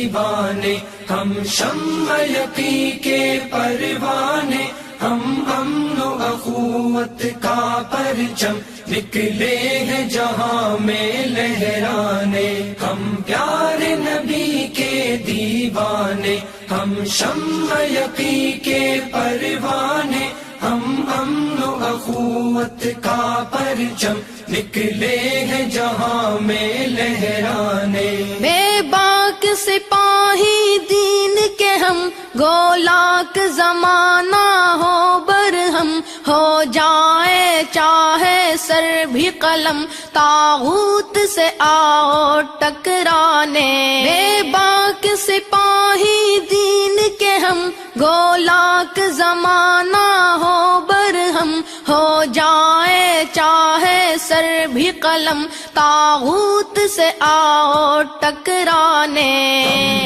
دیوانے ہم شمع یقین کے پروانے، ہم امن و اخوت کا پرچم نکلے ہیں جہاں میں لہرانے، ہم پیارے نبی کے دیوانے، ہم شمع یقین کے پروانے، ہم امن و اخوت کا پرچم نکلے ہیں جہاں میں لہرانے۔ بے باک سپاہی دین کے ہم، گولاک زمانہ ہو برہم، ہو جائے چاہے سر بھی قلم، طاغوت سے آؤ ٹکرانے۔ بے باک سپاہی دین کے ہم، گولاک زمانہ ہو برہم، ہو جائے چاہے سر بھی قلم، طاغوت سے آؤ ٹکرانے۔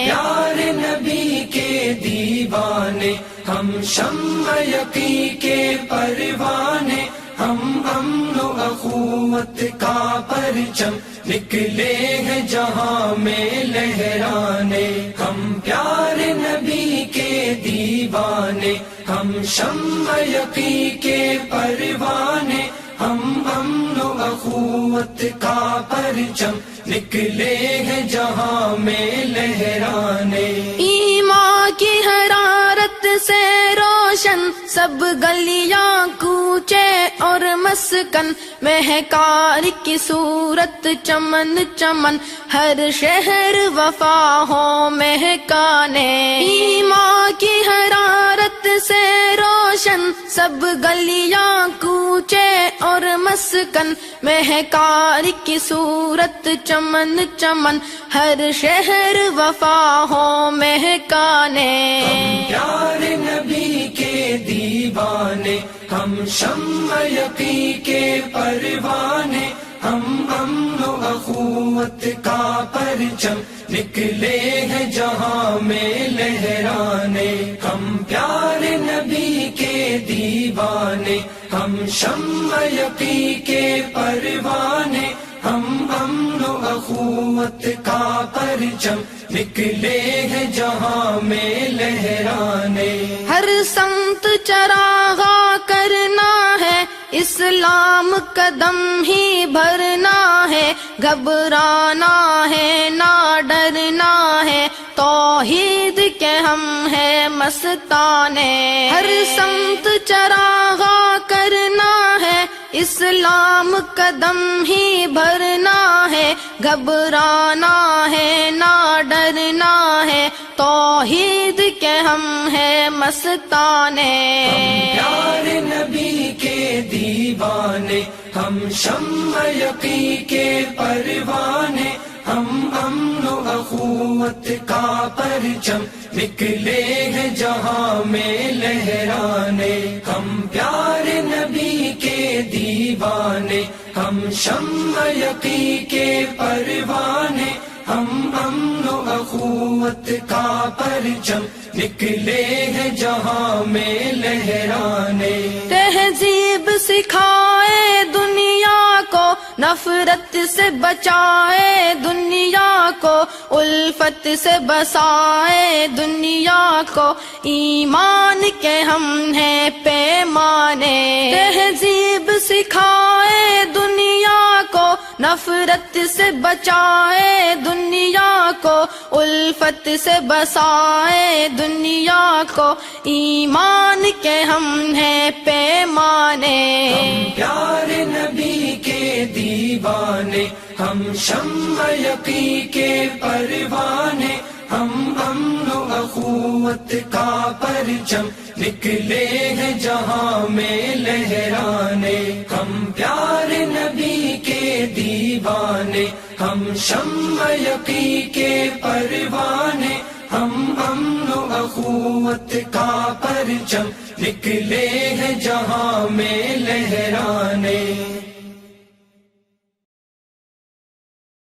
پیارے نبی کے دیوانے، ہم شمع یقین کے پروانے، ہم امن و اخوت کا پرچم نکلے ہیں جہاں میں لہرانے، ہم پیارے نبی کے دیوانے، ہم شمع یقین کے پروانے، ہم امن و اخوت کا پرچم نکلے ہیں جہاں میں لہرانے۔ ایمان کی حرارت سے روشن سب گلیاں کوچے اور مسکن، مہکار کی صورت چمن چمن، ہر شہر وفا ہو مہکانے۔ ایمان کی حرارت سے روشن سب گلیاں کوچے اور مسکن، مہکار کی صورت چمن چمن، ہر شہر وفا ہو مہکانے۔ ہم پیارے نبی کے دیوانے، ہم شمع یقین کے پروانے، ہم امن و اخوت کا پرچم نکلے ہیں جہاں میں لہرانے، ہم پیارے نبی کے دیوانے، ہم شمع یقین کے پروانے، ہم امن و اخوت کا پرچم نکلے ہیں جہاں میں لہرانے۔ ہر سمت چراغاں کرنا ہے، اسلام قدم ہی بھرنا ہے، گھبرانا ہے نہ ڈرنا ہے، توحید کے ہم ہیں مستانے۔ ہر سمت چراغاں کرنا ہے، اسلام قدم ہی بھرنا ہے، گھبرانا ہے نہ ڈرنا ہے، توحید کے ہم ہیں مستانے۔ ہم پیارے نبی کے دیوانے، ہم شمع یقین کے پروانے، ہم امن و اخوت کا پرچم نکلے ہیں جہاں میں لہرانے، ہم پیارے نبی کے دیوانے، ہم شمع یقین کے پروانے، ہم امن و اخوت کا پرچم نکلے ہیں جہاں میں لہرانے۔ تہذیب سکھائے دنیا کو، نفرت سے بچائے دنیا کو، الفت سے بسائے دنیا کو، ایمان کے ہم ہیں پیمانے۔ تہذیب سکھائے دنیا کو، نفرت سے بچائے دنیا کو، الفت سے بسائے دنیا کو، ایمان کے ہم ہیں پیمانے۔ ہم پیارے نبی کے دیوانے، ہم شمع یقین کے پروانے، ہم امن و اخوت کا پرچم نکلے ہیں جہاں میں لہرانے، ہم پیارے نبی کے دیوانے، ہم شمع یقین کے پروانے، ہم امن و اخوت کا پرچم نکلے ہیں جہاں میں لہرانے۔